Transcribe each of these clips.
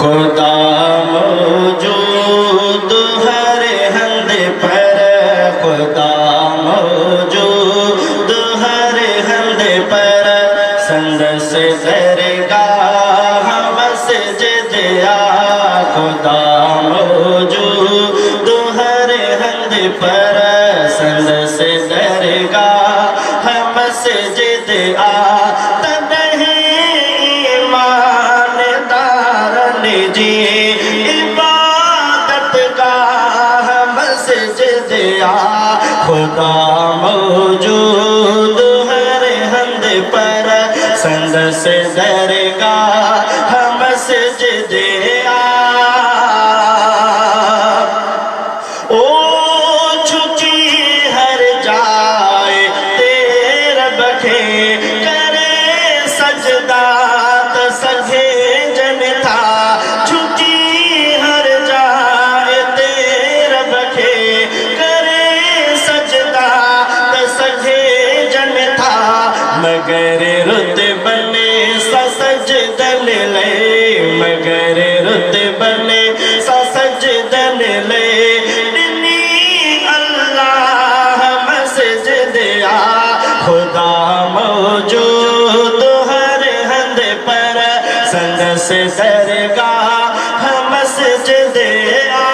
खुदा मौजूद हर हंद पर, खुदा मौजूद हर हंद पर, संद से दरगाह मस्जिद आ, खुदा मौजूद हर हंद पर, संद से दरगाह मस्जिद आ। खुदा मौजूद हर हंद पर, संद से दरगाह मस्जिद आ। ओ छुची हर जाए तेरे बखे करे सजदा त सजे जन था, छुची हर जाए तेरे बखे मगर रुतबने सजदन ले, मगर रुतबने सजदन ले, दिनी अल्लाह मस्जिद आ। खुदा मौजूद हर हंद पर, संद से दरगाह मस्जिद आ।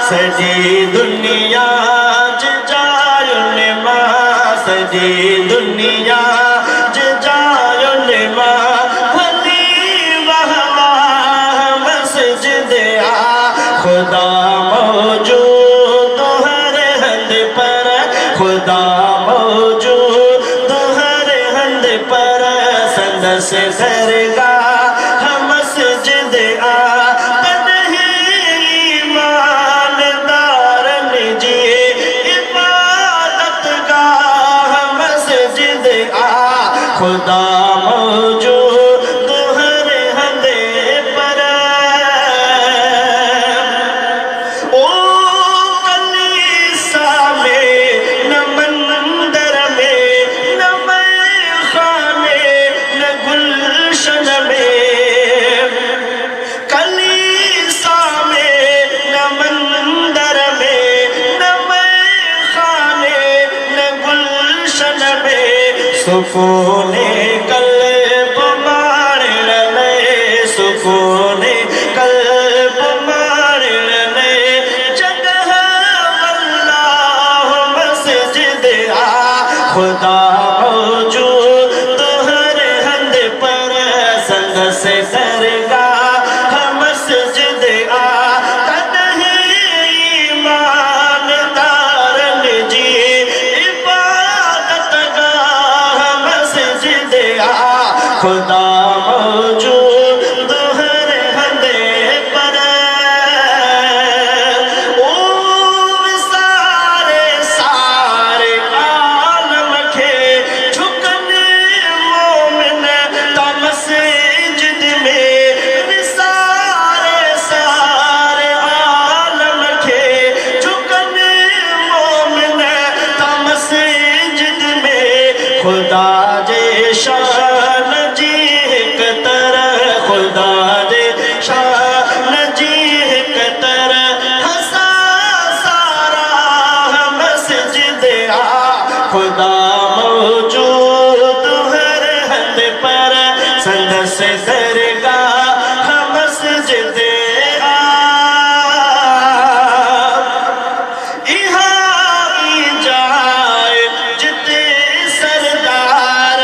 सजी दुनिया जायुल मां, सजी दुनिया जायुल मां, भली वहवा मस्जिद आ। खुदा मौजूद हर हंद पर, खुदा मौजूद हर हंद पर, संद से दरगाह मस्जिद आ। खुदा मौजूद हर हंद पर, ओ कलीसा में न मंदिर में न मैखाने न गुलशन में, कलीसा में न मंदिर में न मैखाने न गुलशन में, सुकूने कल्ब मारन ले, सुकूने कल्ब मारन ले, जगह अल्लाह मस्जिद आ। खुदा मौजूद हर हंद पर, संद से दरगाह मस्जिद आ। खुदा मौजूद हर हंद पर, ओ सारे सारे आलम के झुकन मोमिन तमस्जिद में, सारे सारे आलम के झुकन मोमिन तमस्जिद में। खुदा जे शान खुदा दे शान जी कतर, हसा सारा मस्जिद आ। खुदा मौजूद हर हंद पर, संद से दरगाह मस्जिद आ। इहाँ जाए जिते सरदार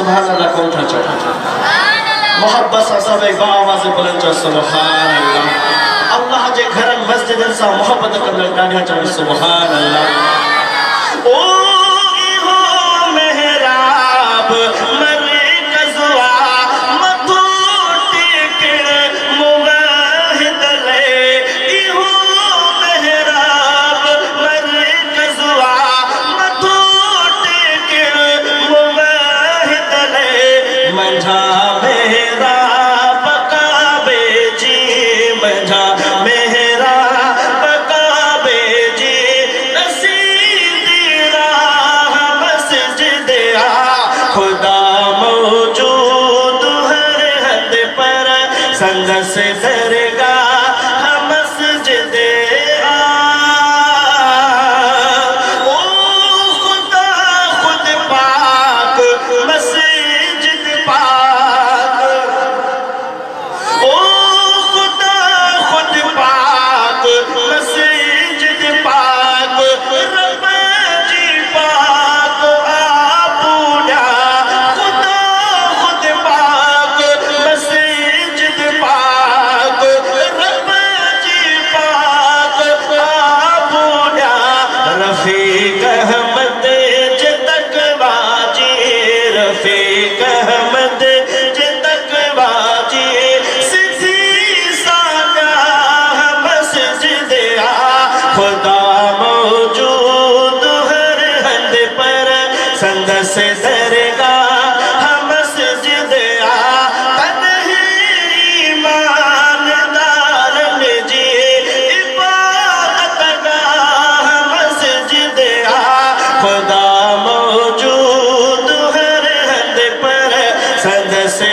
सुभान अल्लाह कौन था चढ़ा मोहब्बत सा सब एक आवाज़ बुलंद चढ़ सुभान अल्लाह अल्लाह जे घर मस्जिद सा मोहब्बत कंदड़ ॾाढा चढ़ सुभान अल्लाह ओ इहो मेहराब मरकज़वा मथो टेकण मुवाहिद ले इहो मेहराब मरकज़वा मथो टेकण मुवाहिद ले मंझा मेहराब काबे जी मंझा मेहराब काबे जी नसीदी राह मस्जिद आ खुदा मौजूद हर हद पर संग से दरगाह मस्जिद आ ओ खुदा खुद पाक मस्जिद पाक ओ खुदा खुद पाक मस्जिद पाक रब जी पाक आपूजा खुदा खुद पाक मस्जिद पाक रब जी पाक आपूजा रफीक अहमद जे तकवाजी रफीक अहमद जे तकवाजी सिद्धि सागा मस्जिद आ खुदा मौजूद हर हद पर संग से दरगाह मस्जिद आ तन्ही ईमानदारन जी इबादत गाह मस्जिद आ खुदा मौजूद हर हद पर संग से